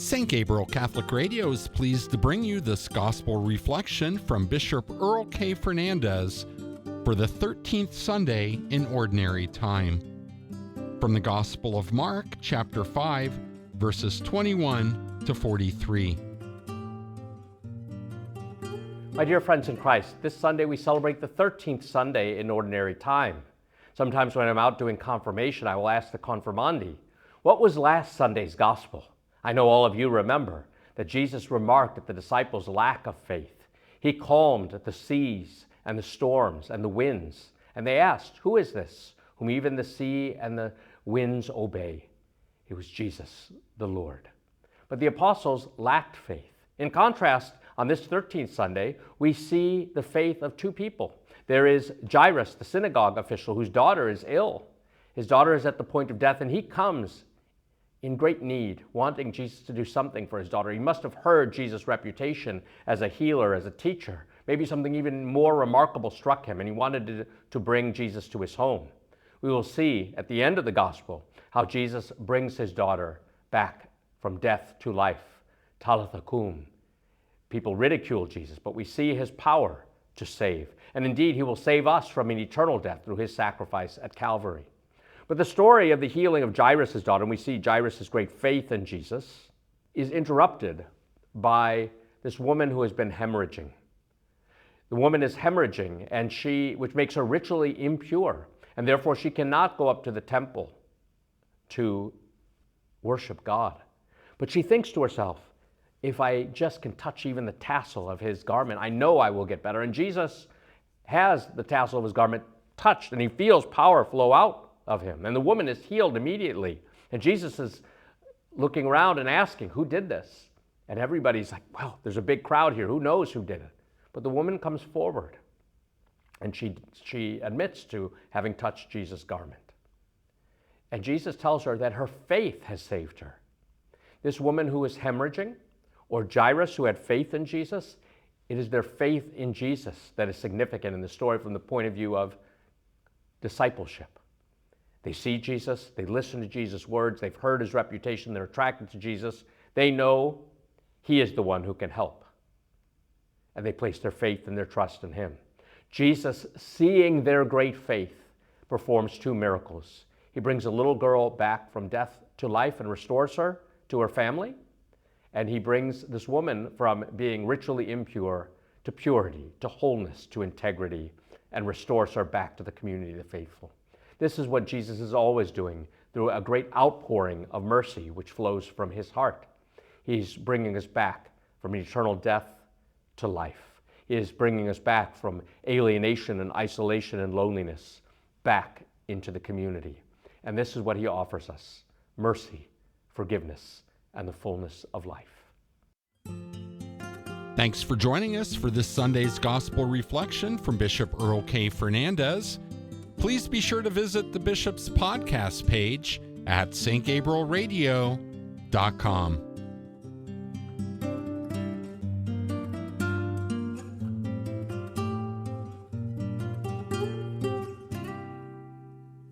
St. Gabriel Catholic Radio is pleased to bring you this gospel reflection from Bishop Earl K. Fernandes for the 13th Sunday in Ordinary Time. From the Gospel of Mark, chapter 5, verses 21 to 43. My dear friends in Christ, this Sunday we celebrate the 13th Sunday in Ordinary Time. Sometimes when I'm out doing confirmation, I will ask the confirmandi, what was last Sunday's gospel? I know all of you remember that Jesus remarked at the disciples' lack of faith. He calmed the seas and the storms and the winds, and they asked, who is this, whom even the sea and the winds obey? It was Jesus, the Lord. But the apostles lacked faith. In contrast, on this 13th Sunday, we see the faith of two people. There is Jairus, the synagogue official, whose daughter is ill. His daughter is at the point of death, and he comes in great need, wanting Jesus to do something for his daughter. He must have heard Jesus' reputation as a healer, as a teacher. Maybe something even more remarkable struck him, and he wanted to bring Jesus to his home. We will see at the end of the gospel how Jesus brings his daughter back from death to life. Talitha cum. People ridicule Jesus, but we see his power to save. And indeed, he will save us from an eternal death through his sacrifice at Calvary. But the story of the healing of Jairus' daughter, and we see Jairus' great faith in Jesus, is interrupted by this woman who has been hemorrhaging. The woman is hemorrhaging, and which makes her ritually impure, and therefore she cannot go up to the temple to worship God. But she thinks to herself, if I just can touch even the tassel of his garment, I know I will get better. And Jesus has the tassel of his garment touched, and he feels power flow out of him. And the woman is healed immediately. And Jesus is looking around and asking, who did this? And everybody's like, well, there's a big crowd here. Who knows who did it? But the woman comes forward, and she admits to having touched Jesus' garment. And Jesus tells her that her faith has saved her. This woman who is hemorrhaging, or Jairus who had faith in Jesus, it is their faith in Jesus that is significant in the story from the point of view of discipleship. They see Jesus, they listen to Jesus' words, they've heard his reputation, they're attracted to Jesus. They know he is the one who can help. And they place their faith and their trust in him. Jesus, seeing their great faith, performs two miracles. He brings a little girl back from death to life and restores her to her family. And he brings this woman from being ritually impure to purity, to wholeness, to integrity, and restores her back to the community of the faithful. This is what Jesus is always doing through a great outpouring of mercy which flows from his heart. He's bringing us back from eternal death to life. He is bringing us back from alienation and isolation and loneliness back into the community. And this is what he offers us: mercy, forgiveness, and the fullness of life. Thanks for joining us for this Sunday's Gospel Reflection from Bishop Earl K. Fernandes. Please be sure to visit the Bishop's podcast page at stgabrielradio.com.